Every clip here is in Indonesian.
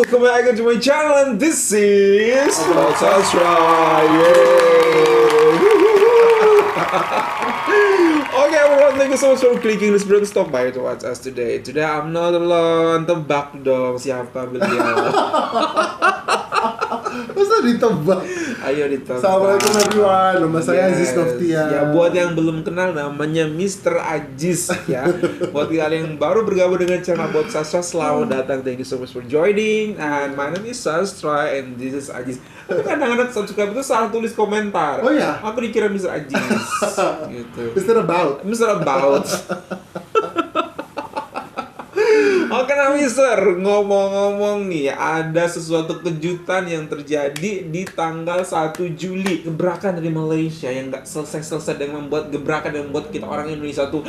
welcome back to my channel and this is Sastra. Okay everyone, thank you so much for clicking this video. Stop by to watch us today. Today I'm not alone. Tebak dong siapa beliau. Masa ditebak? Ayo ditebak. Assalamualaikum everyone, nama saya Aziz Noftian. Ya, buat yang belum kenal namanya Mr. Aziz ya. Buat kalian yang baru bergabung dengan channel Bot Sastra, selamat datang. Thank you so much for joining. And my name is Sastra and this is Aziz. Tapi kadang-kadang subscribe itu salah tulis komentar. Oh ya? Aku dikira Mr. Aziz gitu. Mr. About. Mr. About. Oke nah Mister, ngomong-ngomong nih, ada sesuatu kejutan yang terjadi di tanggal 1 Juli. Gebrakan dari Malaysia yang nggak selesai-selesai dengan membuat gebrakan yang membuat kita orang Indonesia tuh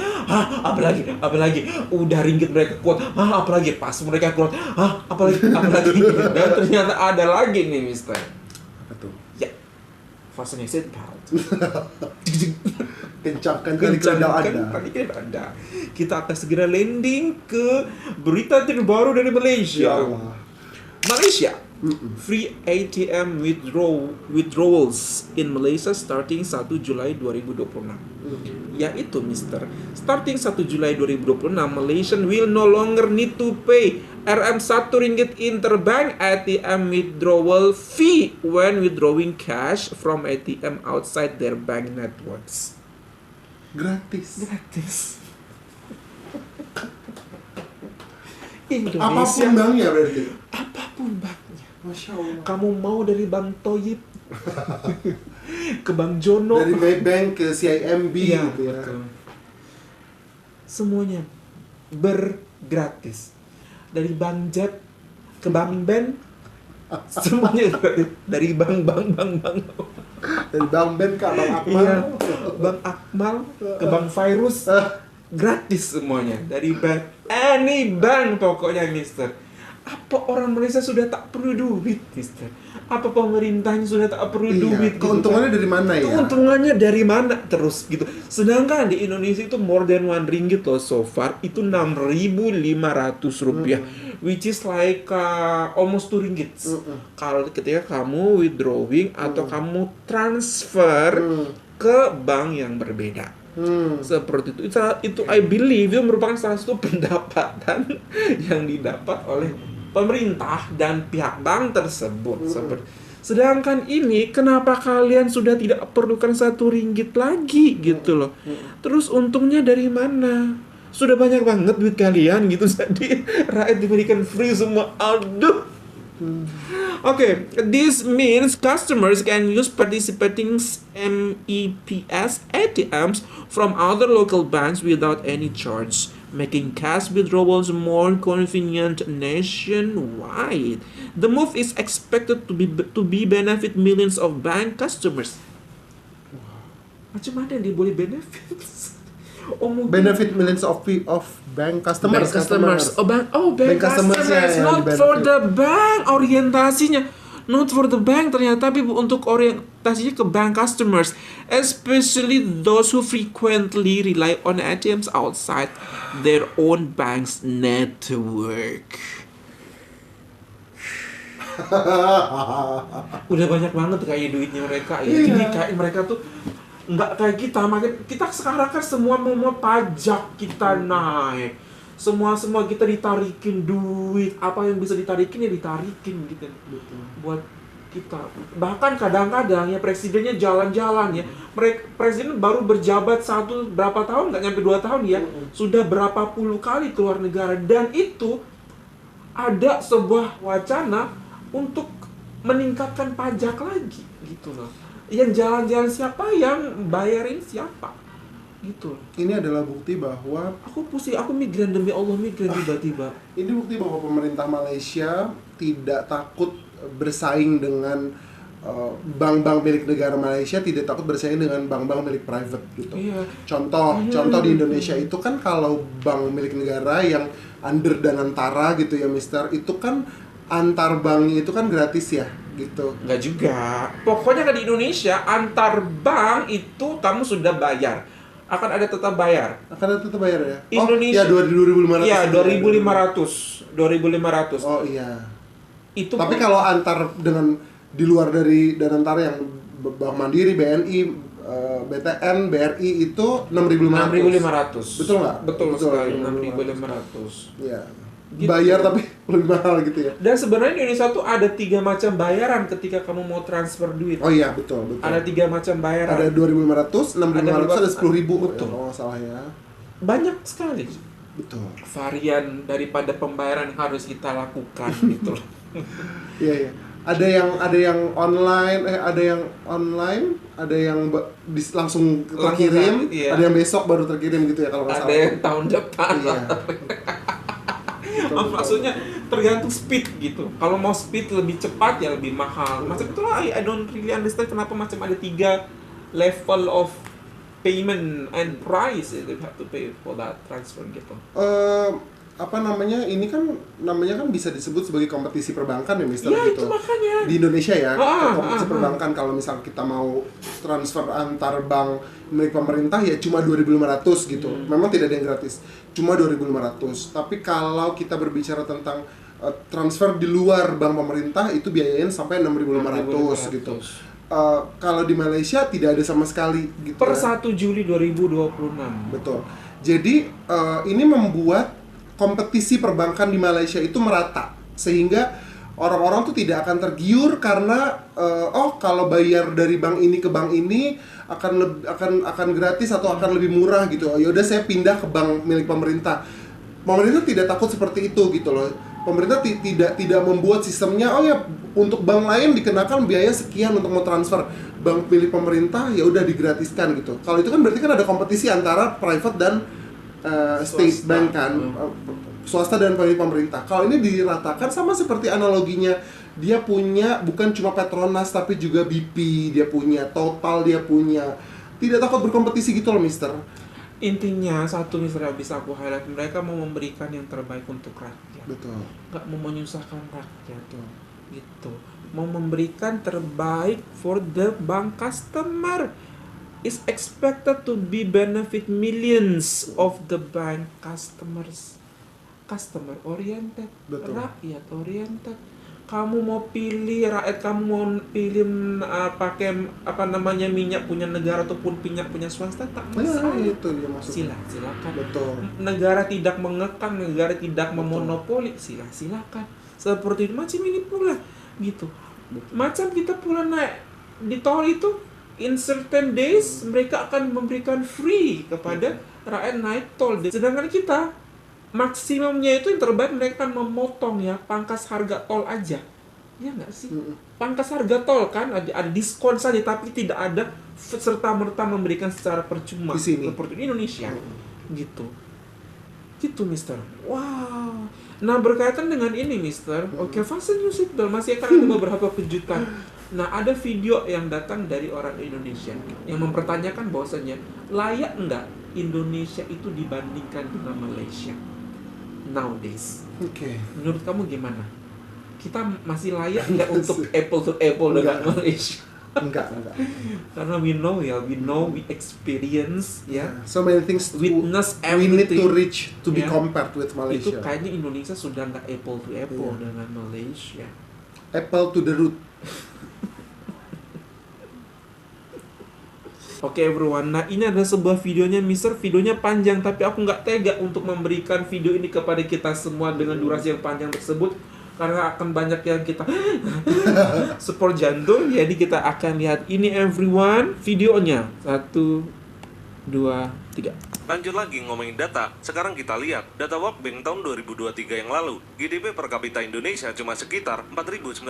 apalagi, udah ringgit mereka kuat, apalagi pas mereka kuat, apalagi dan ternyata ada lagi nih Mister. Apa tuh? Ya, fasten your seatbelt. Kencangkan tali kedal Anda. Kita akan segera landing ke berita terbaru dari Malaysia. Malaysia, free ATM withdrawals in Malaysia starting 1 Julai 2026. Yaitu Mister, starting 1 Julai 2026, Malaysian will no longer need to pay RM1 ringgit interbank ATM withdrawal fee when withdrawing cash from ATM outside their bank networks. Gratis. Indonesia. Apapun banknya berarti. Apapun banknya. Masya Allah. Kamu mau dari Bank Toyib ke Bank Jono, Dari Maybank ke CIMB ya, gitu ya. betul. Semuanya bergratis. Dari Bank Jet ke Bank Ben, semuanya gratis. Dari bank. Dari Bank Ben ke Bank Akmal. Iya, Bang Akmal ke Bang Virus, gratis semuanya. Dari bank, any bank pokoknya Mister. Apa orang Malaysia sudah tak perlu duit Mister? Apa pemerintahnya sudah tak perlu duit? Keuntungannya gitu, dari mana ya? Keuntungannya dari mana terus gitu. Sedangkan di Indonesia itu more than 1 ringgit loh so far, itu 6.500 rupiah, which is like almost 2 ringgit. Kalau ketika kamu withdrawing atau kamu transfer ke bank yang berbeda. Seperti itu I believe itu merupakan salah satu pendapatan yang didapat oleh pemerintah dan pihak bank tersebut. Sedangkan ini kenapa kalian sudah tidak perlukan 1 ringgit lagi gitu loh. Terus untungnya dari mana? Sudah banyak banget duit kalian gitu, jadi rakyat diberikan free semua. Aduh. Okay, this means customers can use participating MEPS ATMs from other local banks without any charge, making cash withdrawals more convenient nationwide. The move is expected to be benefit millions of bank customers. Macam mana dia boleh benefit? Benefit millions of bank customers. Bank customers customers, yang not di-benefit. for the bank orientasinya. Not for the bank ternyata, tapi untuk orientasinya ke bank customers, especially those who frequently rely on ATMs outside their own bank's network. Udah banyak banget kayak duitnya mereka ya. Jadi kayak mereka tuh nggak kayak kita, makanya kita sekarang kan semua mau pajak kita naik, semua kita ditarikin duit, apa yang bisa ditarikin ya ditarikin gitu. Betul. Buat kita, bahkan kadang-kadang ya presidennya jalan-jalan ya, presiden baru berjabat berapa tahun, nggak nyampe 2 tahun ya, sudah berapa puluh kali keluar negara, dan itu ada sebuah wacana untuk meningkatkan pajak lagi gitu loh. Yang jalan-jalan siapa, yang bayarin siapa gitu. Ini adalah bukti bahwa Aku migran, demi Allah migran tiba-tiba. ini bukti bahwa pemerintah Malaysia tidak takut bersaing dengan bank-bank milik negara Malaysia, tidak takut bersaing dengan bank-bank milik private gitu. Iya. Contoh di Indonesia itu kan kalau bank milik negara yang under dan antara gitu ya Mister, itu kan antar banknya itu kan gratis ya gitu. Enggak juga. Pokoknya kan di Indonesia antar bank itu kamu sudah bayar. Akan ada tetap bayar. Akan ada tetap bayar ya? Indonesia. Oh, ya 2.500. Iya, 2.500. Oh iya. Itu Tapi pun- kalau antar dengan di luar dari dan antara yang Bank Mandiri, BNI, BTN, BRI itu 6.500. 6.500. Betul nggak? Betul Betul, sekali, 6.500. 6.500. Iya. Gitu. Bayar tapi lebih mahal gitu ya. Dan sebenarnya di Indonesia tuh ada 3 macam bayaran ketika kamu mau transfer duit. Oh iya, betul. Ada 3 macam bayaran. Ada 2.500, 6.500, ada 10.000 Betul. ya, kalau nggak salah ya. Banyak sekali Betul. varian daripada pembayaran yang harus kita lakukan gitu loh. Iya, iya. Ada yang online, ada yang langsung terkirim, iya. ada yang besok baru terkirim gitu ya kalau nggak Ada salah. yang tahun depan. Iya. Betul, betul. Maksudnya tergantung speed gitu. Kalau mau speed lebih cepat ya lebih mahal. Macam itulah I don't really understand kenapa macam ada 3 level of payment and price you have to pay for that transfer gitu. Apa namanya, ini kan namanya kan bisa disebut sebagai kompetisi perbankan ya Mister, Iya, gitu itu makanya. di Indonesia ya. Ah, Kompetisi perbankan kalau misal kita mau transfer antar bank milik pemerintah ya cuma 2.500 gitu. Memang tidak ada yang gratis, cuma 2.500. Tapi kalau kita berbicara tentang transfer di luar bank pemerintah itu biayain sampai 6.500 gitu. Kalau di Malaysia tidak ada sama sekali gitu Per ya. 1 Juli 2026. Betul. Jadi ini membuat kompetisi perbankan di Malaysia itu merata, sehingga orang-orang tuh tidak akan tergiur karena kalau bayar dari bank ini ke bank ini akan gratis atau akan lebih murah gitu. Ya udah saya pindah ke bank milik pemerintah. Pemerintah tidak takut seperti itu gitu loh. Pemerintah tidak membuat sistemnya untuk bank lain dikenakan biaya sekian untuk mau transfer, bank milik pemerintah ya udah digratiskan gitu. Kalau itu kan berarti kan ada kompetisi antara private dan state bank kan, swasta dan milik pemerintah. Kalau ini diratakan sama seperti analoginya, dia punya bukan cuma Petronas tapi juga BP, dia punya Total, dia punya, tidak takut berkompetisi gitu loh Mister. Intinya satu misalnya bisa aku highlight, mereka mau memberikan yang terbaik untuk rakyat. Betul. Nggak mau menyusahkan rakyat tuh gitu, mau memberikan terbaik for the bank customer. Is expected to be benefit millions of the bank customers. Customer oriented, Betul. rakyat oriented. Kamu mau pilih rakyat, kamu mau pilih pakai minyak punya negara ataupun minyak punya swasta, tak masalah. Itu dia maksudnya. Silakan. Betul. Negara tidak mengekang, negara tidak memonopoli, silakan. Seperti macam ini pula gitu. Macam kita pula naik di tol itu, in certain days mereka akan memberikan free kepada rakyat naik tol. Sedangkan kita maksimumnya itu yang terbaik mereka akan memotong ya pangkas harga tol aja. Ya nggak sih? Pangkas harga tol kan ada diskon saja tapi tidak ada serta-merta memberikan secara percuma Di sini. seperti di Indonesia. Gitu Mister. Wow. Nah berkaitan dengan ini Mister, oke, fasten your seatbelt, masih akan ada beberapa kejutan. Nah ada video yang datang dari orang Indonesia yang mempertanyakan bahwasanya layak nggak Indonesia itu dibandingkan dengan Malaysia nowadays. Oke. Menurut kamu gimana? Kita masih layak nggak untuk apple to apple dengan Enggak. Malaysia? Enggak. Karena we experience ya. So many things Witness we need to everything. reach to be Ya. compared with Itu Malaysia. kayaknya Indonesia sudah nggak apple to apple Iya. dengan Malaysia. Apple to the root. Oke everyone, nah ini adalah sebuah videonya Mister, videonya panjang tapi aku nggak tega untuk memberikan video ini kepada kita semua dengan durasi yang panjang tersebut karena akan banyak yang kita support jantung, jadi kita akan lihat ini everyone videonya 1, 2, 3. Lanjut lagi ngomongin data, sekarang kita lihat data World Bank tahun 2023 yang lalu. GDP per kapita Indonesia cuma sekitar 4.919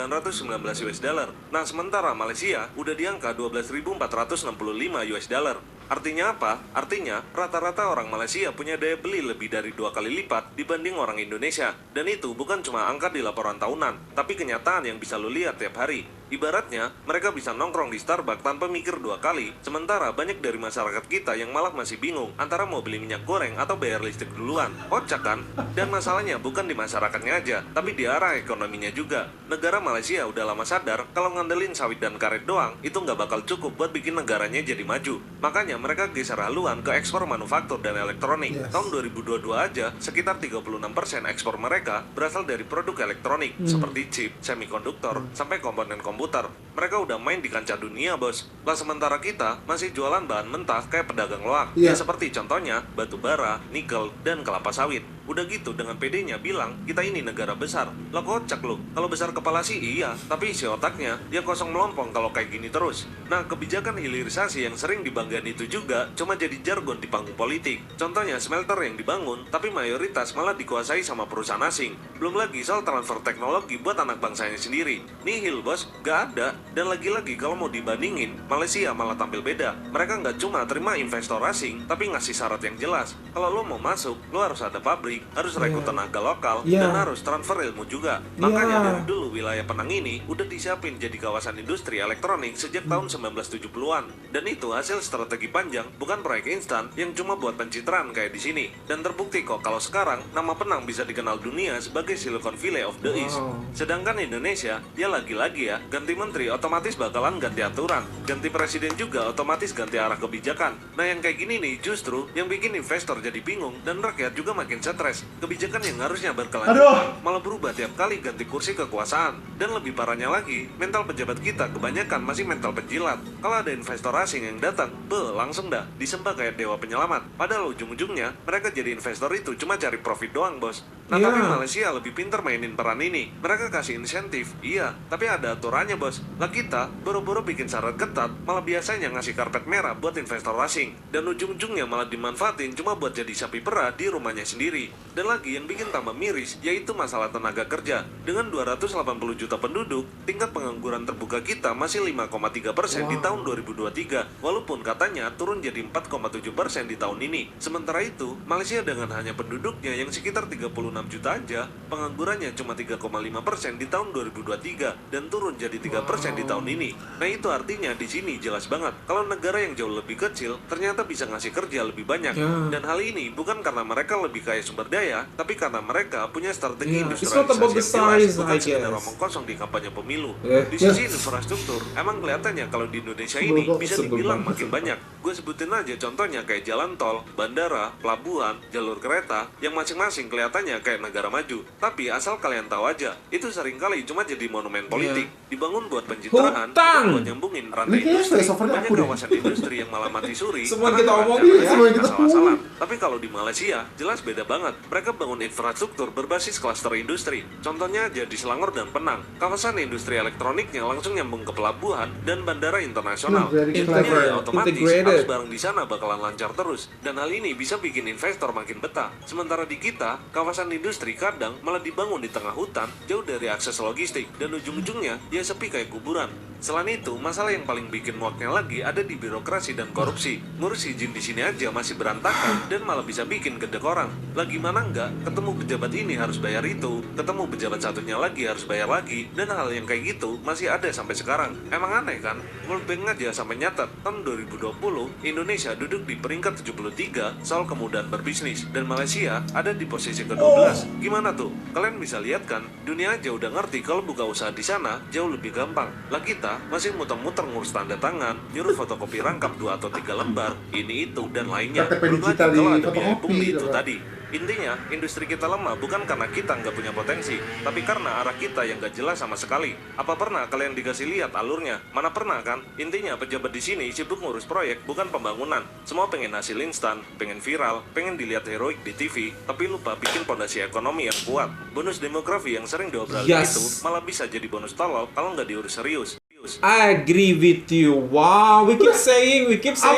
US dollar. Nah, sementara Malaysia udah di angka 12.465 US dollar. Artinya apa? Artinya rata-rata orang Malaysia punya daya beli lebih dari 2 kali lipat dibanding orang Indonesia. Dan itu bukan cuma angka di laporan tahunan, tapi kenyataan yang bisa lo lihat tiap hari. Ibaratnya, mereka bisa nongkrong di Starbucks tanpa mikir 2 kali, sementara banyak dari masyarakat kita yang malah masih bingung antara mau beli minyak goreng atau bayar listrik duluan. Kocak kan? Dan masalahnya bukan di masyarakatnya aja, tapi di arah ekonominya juga. Negara Malaysia udah lama sadar kalau ngandelin sawit dan karet doang, itu nggak bakal cukup buat bikin negaranya jadi maju. Makanya mereka geser haluan ke ekspor manufaktur dan elektronik. Yes. Tahun 2022 aja, sekitar 36% ekspor mereka berasal dari produk elektronik, seperti chip, semikonduktor, sampai komponen komputer. Mereka udah main di kancah dunia, bos. Lah sementara kita masih jualan bahan mentah kayak pedagang loak. Iya. Ya seperti contohnya batu bara, nikel, dan kelapa sawit. Udah gitu dengan pedenya bilang kita ini negara besar. Lah kocak lu. Kalau besar kepala sih iya, tapi isi otaknya dia kosong melompong kalau kayak gini terus. Nah, kebijakan hilirisasi yang sering dibanggain itu juga cuma jadi jargon di panggung politik. Contohnya smelter yang dibangun tapi mayoritas malah dikuasai sama perusahaan asing. Belum lagi soal transfer teknologi buat anak bangsanya sendiri. Nihil, bos, gak ada. Dan lagi-lagi kalau mau dibandingin, Malaysia malah tampil beda. Mereka nggak cuma terima investor asing, tapi ngasih syarat yang jelas. Kalau lo mau masuk, lo harus ada pabrik, harus rekrut tenaga lokal, dan harus transfer ilmu juga. Makanya dari dulu wilayah Penang ini udah disiapin jadi kawasan industri elektronik sejak tahun 1970-an. Dan itu hasil strategi panjang, bukan proyek instan yang cuma buat pencitraan kayak di sini. Dan terbukti kok kalau sekarang nama Penang bisa dikenal dunia sebagai Silicon Valley of the East. Sedangkan Indonesia, ya lagi-lagi ya, ganti menteri otomatis bakalan ganti aturan, ganti presiden juga otomatis ganti arah kebijakan. Nah yang kayak gini nih justru yang bikin investor jadi bingung dan rakyat juga makin stres. Kebijakan yang harusnya berkelanjutan malah berubah tiap kali ganti kursi kekuasaan. Dan lebih parahnya lagi, mental pejabat kita kebanyakan masih mental penjilat. Kalau ada investor asing yang datang, langsung dah disembah kayak dewa penyelamat. Padahal ujung-ujungnya mereka jadi investor itu cuma cari profit doang, bos. Nah tapi Malaysia lebih pintar mainin peran ini. Mereka kasih insentif, iya, tapi ada aturannya, bos. Lah kita boro-boro bikin syarat ketat, malah biasanya ngasih karpet merah buat investor asing. Dan ujung-ujungnya malah dimanfaatin cuma buat jadi sapi perah di rumahnya sendiri. Dan lagi yang bikin tambah miris, yaitu masalah tenaga kerja. Dengan 280 juta penduduk, tingkat pengangguran terbuka kita masih 5,3% di tahun 2023. Walaupun katanya turun jadi 4,7% di tahun ini. Sementara itu, Malaysia dengan hanya penduduknya yang sekitar 36 juta aja, penganggurannya cuma 3,5% di tahun 2023 dan turun jadi 3% di tahun ini. Nah itu artinya di sini jelas banget kalau negara yang jauh lebih kecil ternyata bisa ngasih kerja lebih banyak. Dan hal ini bukan karena mereka lebih kaya sumber daya, tapi karena mereka punya strategi industrialisasi yang jelas, bukan sekedar omong kosong di kampanye pemilu. Di sisi infrastruktur, emang kelihatannya kalau di Indonesia ini bisa dibilang makin banyak. Gue sebutin aja contohnya kayak jalan tol, bandara, pelabuhan, jalur kereta, yang masing-masing kelihatannya kayak negara maju. Tapi asal kalian tahu aja, itu seringkali cuma jadi monumen politik, dibangun buat pencitraan, buat nyambungin rantai industri. Banyak kawasan industri yang malah mati suri. Semua kita omongin ya, semua kita masalah-masalah. Tapi kalau di Malaysia, jelas beda banget. Mereka bangun infrastruktur berbasis klaster industri. Contohnya aja di Selangor dan Penang. Kawasan industri elektroniknya langsung nyambung ke pelabuhan dan bandara internasional. Jadi otomatis harus barang di sana bakalan lancar terus. Dan hal ini bisa bikin investor makin betah. Sementara di kita, kawasan industri kadang malah dibangun di tengah hutan, jauh dari akses logistik, dan ujung-ujungnya ya sepi kayak kuburan. Selain itu, masalah yang paling bikin muaknya lagi ada di birokrasi dan korupsi. Ngurus izin di sini aja masih berantakan dan malah bisa bikin gedek orang. Lah gimana enggak? Ketemu pejabat ini harus bayar itu, ketemu pejabat satunya lagi harus bayar lagi, dan hal yang kayak gitu masih ada sampai sekarang. Emang aneh kan? World Bank aja sampai nyatet tahun 2020 Indonesia duduk di peringkat 73 soal kemudahan berbisnis, dan Malaysia ada di posisi ke-12. Gimana tuh? Kalian bisa lihat kan? Dunia aja udah ngerti kalau buka usaha di sana jauh lebih gampang. Lah kita masih muter-muter ngurus tanda tangan, nyuruh fotokopi rangkap 2 atau 3 lembar, ini itu dan lainnya. Belum lagi kalau ada biaya pungli itu tadi. Intinya, industri kita lemah bukan karena kita nggak punya potensi, tapi karena arah kita yang nggak jelas sama sekali. Apa pernah kalian dikasih lihat alurnya? Mana pernah kan? Intinya pejabat di sini sibuk ngurus proyek bukan pembangunan. Semua pengen hasil instan, pengen viral, pengen dilihat heroik di TV, tapi lupa bikin pondasi ekonomi yang kuat. Bonus demografi yang sering diobrolin itu malah bisa jadi bonus tolol kalau nggak diurus serius. I agree with you. Wow, we keep saying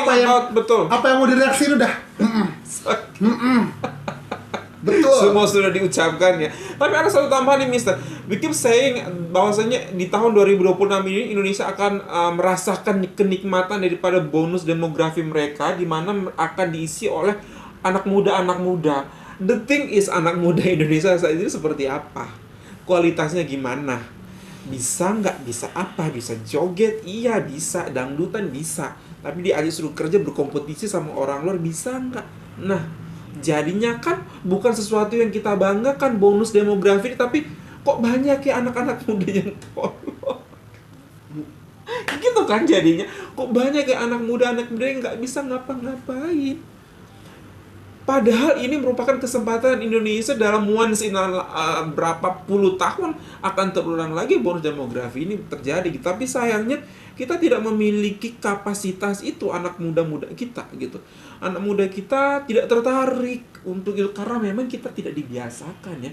about betul. Apa yang mau direaksi udah? Betul. Semua sudah diucapkan ya. Tapi ada satu tambahan nih, Mister. We keep saying bahwasanya di tahun 2026 ini Indonesia akan merasakan kenikmatan daripada bonus demografi mereka, di mana akan diisi oleh anak muda. The thing is, anak muda Indonesia saat ini seperti apa? Kualitasnya gimana? Bisa nggak? Bisa apa? Bisa joget? Iya bisa. Dangdutan bisa. Tapi dia aja suruh kerja berkompetisi sama orang luar, bisa nggak? Nah, jadinya kan bukan sesuatu yang kita banggakan bonus demografi, tapi kok banyak ya anak-anak muda yang tolol. Gitu kan jadinya. Kok banyak ya anak muda yang nggak bisa ngapa-ngapain. Padahal ini merupakan kesempatan Indonesia dalam once in berapa puluh tahun akan terulang lagi bonus demografi ini terjadi. Tapi sayangnya kita tidak memiliki kapasitas itu, anak muda-muda kita gitu. Anak muda kita tidak tertarik untuk itu karena memang kita tidak dibiasakan ya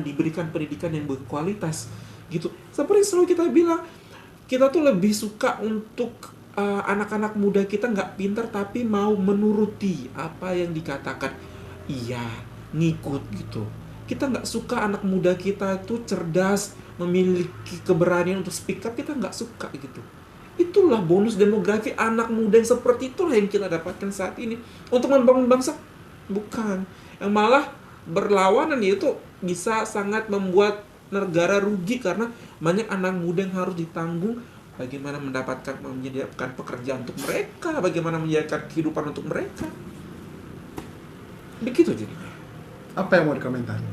diberikan pendidikan yang berkualitas gitu. Seperti selalu kita bilang, kita tuh lebih suka untuk anak-anak muda kita nggak pintar tapi mau menuruti apa yang dikatakan, iya ngikut gitu. Kita nggak suka anak muda kita itu cerdas, memiliki keberanian untuk speak up, kita nggak suka gitu. Itulah bonus demografi, anak muda yang seperti itulah yang kita dapatkan saat ini untuk membangun bangsa, bukan yang malah berlawanan. Itu bisa sangat membuat negara rugi karena banyak anak muda yang harus ditanggung. Bagaimana menyediakan pekerjaan untuk mereka, bagaimana menyediakan kehidupan untuk mereka. Begitu jadinya. Apa yang mau dikomentari?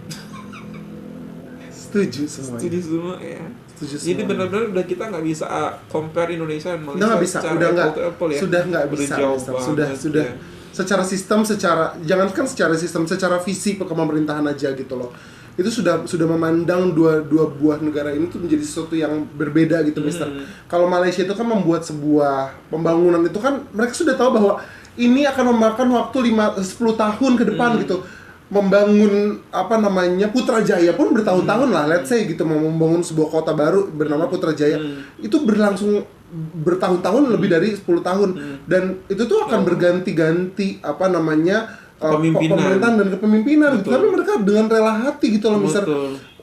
Setuju semua. Setuju semua ya. Setuju semua. Jadi benar-benar udah kita nggak bisa compare Indonesia dan Malaysia. Udah nggak bisa, udah nggak, ya. sudah nggak Udah bisa. jauh Sudah. ya. Secara sistem, jangankan secara sistem, secara visi pemerintahan aja gitu loh. Itu sudah memandang dua buah negara ini tuh menjadi sesuatu yang berbeda gitu, Mister. Kalau Malaysia itu kan membuat sebuah pembangunan itu kan mereka sudah tahu bahwa ini akan memakan waktu 10 tahun ke depan gitu. Membangun Putrajaya pun bertahun-tahun lah, let's say gitu, mau membangun sebuah kota baru bernama Putrajaya. Itu berlangsung bertahun-tahun, lebih dari 10 tahun. Dan itu tuh akan berganti-ganti pemerintahan dan kepemimpinan gitu. Tapi mereka dengan rela hati gitu loh, Mister.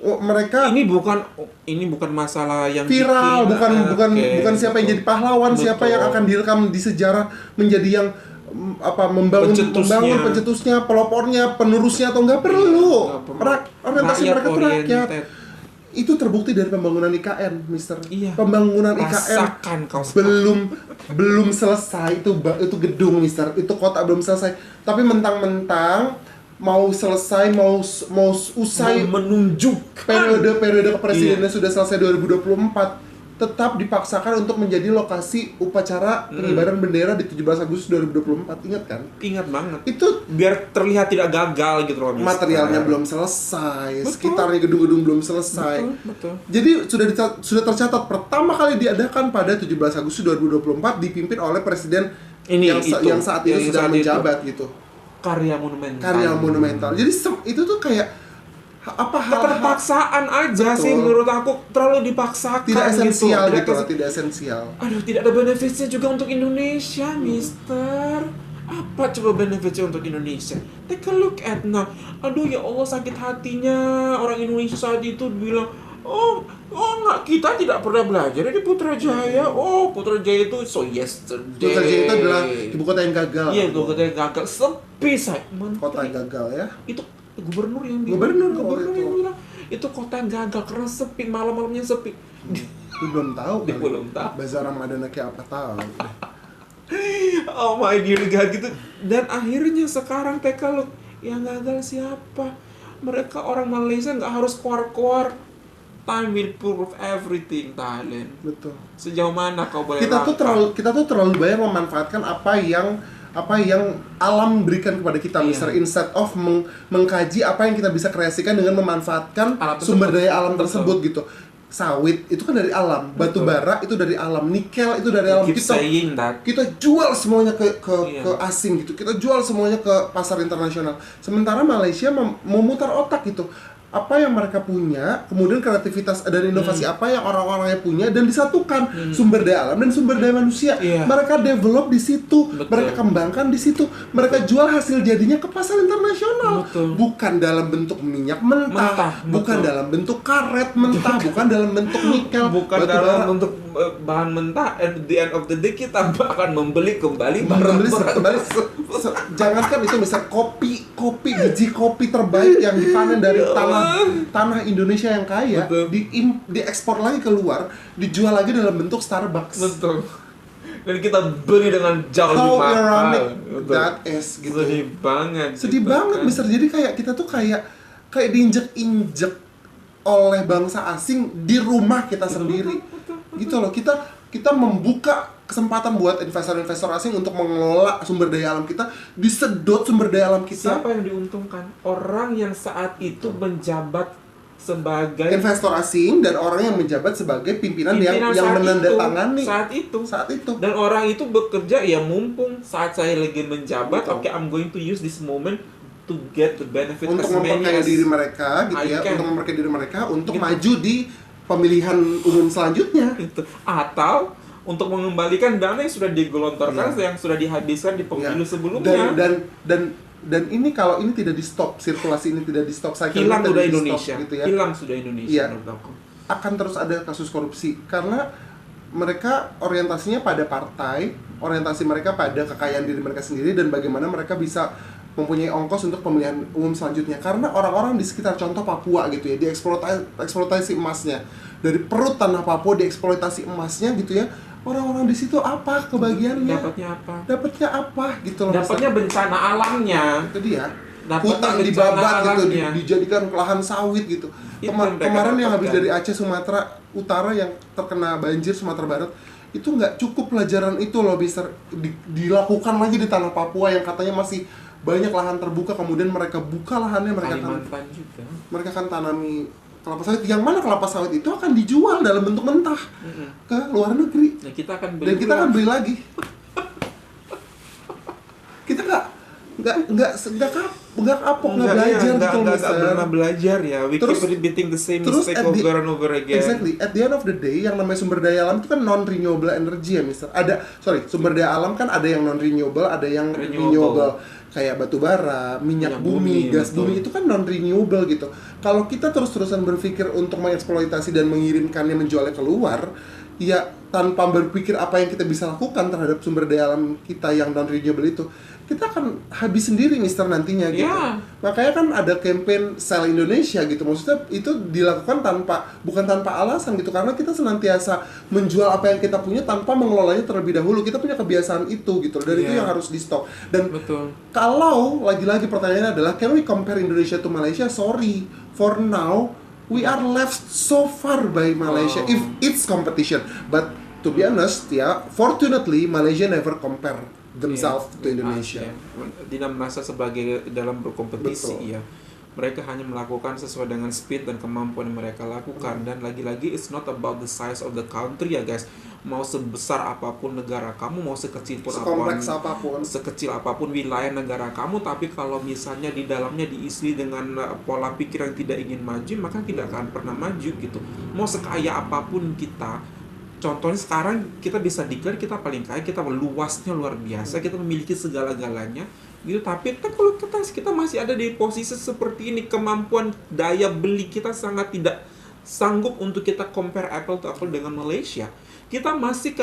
Mereka ini bukan masalah yang viral, bikin, bukan siapa yang jadi pahlawan, siapa yang akan direkam di sejarah menjadi yang membangun pencetusnya, pelopornya, penerusnya, atau nggak perlu. Orientasi mereka tuh rakyat. Itu terbukti dari pembangunan IKN, Mister. Iya. Pembangunan IKN belum selesai itu gedung, Mister. Itu kota belum selesai. Tapi mentang-mentang mau selesai, mau usai menunjuk periode kepresidenan sudah selesai 2024, tetap dipaksakan untuk menjadi lokasi upacara pengibaran bendera di 17 Agustus 2024. Ingat kan? Ingat banget. Itu biar terlihat tidak gagal gitu loh. Materialnya belum selesai, sekitarnya gedung-gedung belum selesai. Betul. Jadi sudah tercatat pertama kali diadakan pada 17 Agustus 2024 dipimpin oleh presiden yang saat ini sedang menjabat gitu. Karya monumental. Jadi itu tuh kayak keterpaksaan aja. Betul. Sih menurut aku, terlalu dipaksakan, tidak esensial gitu. Tidak esensial. Aduh, tidak ada benefitnya juga untuk Indonesia, Mister. Apa coba benefitnya untuk Indonesia? Take a look at now. Aduh ya Allah, sakit hatinya orang Indonesia saat itu bilang, enggak, kita tidak pernah belajar di Putrajaya. Putrajaya itu yesterday. Putrajaya itu adalah ibu kota yang gagal. Iya, ibu kota yang gagal. Sepi, say. Kota yang gagal ya. Itu gubernur yang bilang itu kota yang gagal karena sepi, malam-malamnya sepi. Dia belum tahu. Bazar Ramadan kayak apa tahu. Oh my dear God gitu. Dan akhirnya sekarang TK yang gagal siapa? Mereka orang Malaysia nggak harus keluar. Time will prove everything, Thailand. Betul. Sejauh mana kau boleh kita tuh terlalu banyak memanfaatkan apa yang alam berikan kepada kita, Mister, instead of mengkaji apa yang kita bisa kreasikan dengan memanfaatkan sumber daya alam tersebut gitu. Sawit itu kan dari alam, batu bara itu dari alam, nikel itu dari alam. Kita jual semuanya ke asing gitu. Kita jual semuanya ke pasar internasional. Sementara Malaysia memutar otak gitu. Apa yang mereka punya, kemudian kreativitas dan inovasi apa yang orang-orangnya punya, dan disatukan sumber daya alam dan sumber daya manusia. Mereka develop di situ, mereka kembangkan di situ, mereka jual hasil jadinya ke pasar internasional. Bukan dalam bentuk minyak mentah. Bukan dalam bentuk karet mentah, bukan dalam bentuk nikel, bukan dalam bentuk bahan mentah. At the end of the day kita akan membeli kembali barang-barang. Jangankan itu, misal kopi biji kopi terbaik yang dipanen dari tanah Indonesia yang kaya, diekspor lagi keluar, dijual lagi dalam bentuk Starbucks. Betul. Dan kita beli dengan jauh lebih mahal. How ironic that is, gitu. Sedih banget. Sedih gitu banget, kan. Mister. Jadi kayak kita tuh kayak diinjek-injek oleh bangsa asing di rumah kita sendiri. Gitu loh. Kita membuka kesempatan buat investor-investor asing untuk mengelola sumber daya alam kita, disedot sumber daya alam kita. Siapa yang diuntungkan? Orang yang saat itu menjabat sebagai investor asing dan orang yang menjabat sebagai pimpinan yang menandatangani saat itu. Dan orang itu bekerja ya mumpung saat saya lagi menjabat, oke, I'm going to use this moment to get the benefit untuk memperkaya diri mereka gitu ya, untuk memperkaya diri mereka untuk maju di pemilihan umum selanjutnya gitu. Atau untuk mengembalikan dana yang sudah digelontorkan, yang sudah dihabiskan di pemilu sebelumnya. Dan ini kalau ini tidak di stop, sirkulasi ini tidak di stop, hilang sudah Indonesia gitu ya. Hilang sudah Indonesia. Akan terus ada kasus korupsi karena mereka orientasinya pada partai, orientasi mereka pada kekayaan diri mereka sendiri dan bagaimana mereka bisa mempunyai ongkos untuk pemilihan umum selanjutnya. Karena orang-orang di sekitar contoh Papua gitu ya, dieksploitasi emasnya. Dari perut tanah Papua dieksploitasi emasnya gitu ya. Orang-orang di situ apa kebahagiaannya? Dapatnya apa gitu loh. Dapatnya bencana alamnya. Itu dia. Hutan dibabat gitu, dijadikan lahan sawit gitu. Kemarin yang habis dari Aceh, Sumatera Utara yang terkena banjir, Sumatera Barat, itu nggak cukup pelajaran itu loh, bisa dilakukan lagi di tanah Papua yang katanya masih banyak lahan terbuka, kemudian mereka buka lahannya, mereka akan tanami kelapa sawit, yang mana kelapa sawit itu akan dijual dalam bentuk mentah ke luar negeri. Nah, kita akan beli lagi. Kita nggak pernah belajar ya. We keep repeating the same mistake over and over again. Exactly. At the end of the day, yang namanya sumber daya alam itu kan non renewable energy ya, Mister. Sumber daya alam kan ada yang non renewable, ada yang renewable. Kayak batu bara, minyak bumi, gas bumi itu kan non renewable gitu. Kalau kita terus-terusan berpikir untuk mengeksploitasi dan mengirimkannya, menjualnya keluar, ya tanpa berpikir apa yang kita bisa lakukan terhadap sumber daya alam kita yang non renewable itu, kita akan habis sendiri, Mister, nantinya gitu. Makanya kan ada campaign Sell Indonesia gitu. Maksudnya itu dilakukan bukan tanpa alasan gitu, karena kita senantiasa menjual apa yang kita punya tanpa mengelolanya terlebih dahulu. Kita punya kebiasaan itu gitu. Dan itu yang harus di stop. Dan kalau lagi-lagi pertanyaannya adalah, can we compare Indonesia to Malaysia? Sorry, for now we are left so far by Malaysia if it's competition. But to be honest ya, fortunately Malaysia never compare themselves to Indonesia. Tidak merasa sebagai dalam berkompetisi. Mereka hanya melakukan sesuai dengan speed dan kemampuan yang mereka lakukan. Dan lagi-lagi it's not about the size of the country ya guys. Mau sebesar apapun negara kamu, mau sekecil apapun wilayah negara kamu, tapi kalau misalnya di dalamnya diisi dengan pola pikir yang tidak ingin maju, maka tidak akan pernah maju gitu. Mau sekaya apapun kita, contohnya sekarang kita bisa declare kita paling kaya, kita luasnya luar biasa, kita memiliki segala-galanya gitu, tapi kalau kita masih ada di posisi seperti ini, kemampuan daya beli kita sangat tidak sanggup untuk kita compare apple to apple dengan Malaysia. Kita masih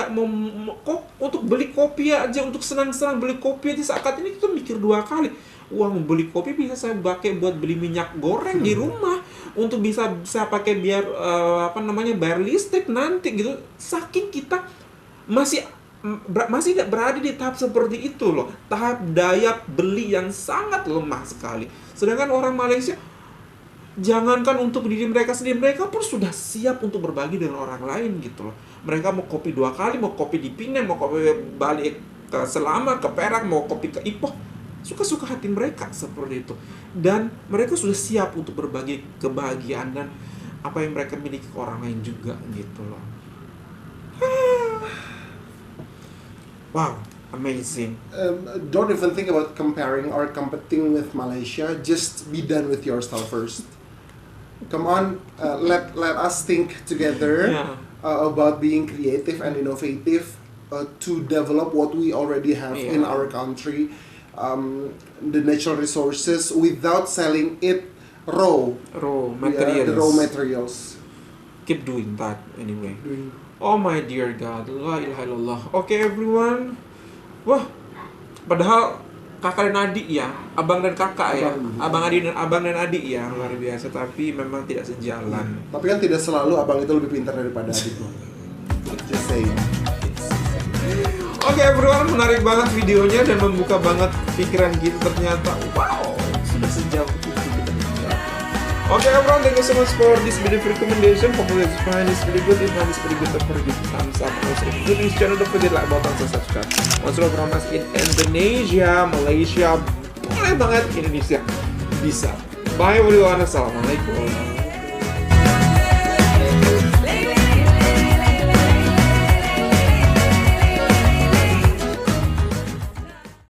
untuk beli kopi aja, untuk senang-senang beli kopi aja saat ini kita mikir 2 kali. Uang beli kopi bisa saya pakai buat beli minyak goreng di rumah, untuk bisa pakai biar bayar listrik nanti gitu. Saking kita masih berada di tahap seperti itu loh, tahap daya beli yang sangat lemah sekali. Sedangkan orang Malaysia, jangankan untuk diri mereka sendiri, mereka pun sudah siap untuk berbagi dengan orang lain gitu loh. Mereka mau kopi 2 kali, mau kopi di Penang, mau kopi balik ke Selamat, ke Perak, mau kopi ke Ipoh, suka-suka hati mereka seperti itu. Dan mereka sudah siap untuk berbagi kebahagiaan dan apa yang mereka miliki ke orang lain juga gitu loh. Wow, amazing. Don't even think about comparing or competing with Malaysia. Just be done with yourself first. Come on, let us think together about being creative and innovative to develop what we already have in our country, the natural resources, without selling it raw materials. The raw materials. Keep doing that anyway. Oh my dear God, la ilaha illallah. Okay everyone. Wah, padahal kakak dan adik ya, abang dan kakak ya, abang dan adik ya, luar biasa. Tapi memang tidak sejalan. Tapi kan tidak selalu abang itu lebih pintar daripada adik lo. Just saying. Oke everyone, menarik banget videonya dan membuka banget pikiran kita. Ternyata wow, sudah sejauh itu kita bicara. Oke everyone, thank you so much for this video recommendation. Hopefully you find this video good. If you find this video good, don't forget to thumbs up. Also, if you this channel, don't forget like button and subscribe. Also from us in Indonesia, Malaysia, boleh banget Indonesia bisa. Bye everyone, assalamualaikum.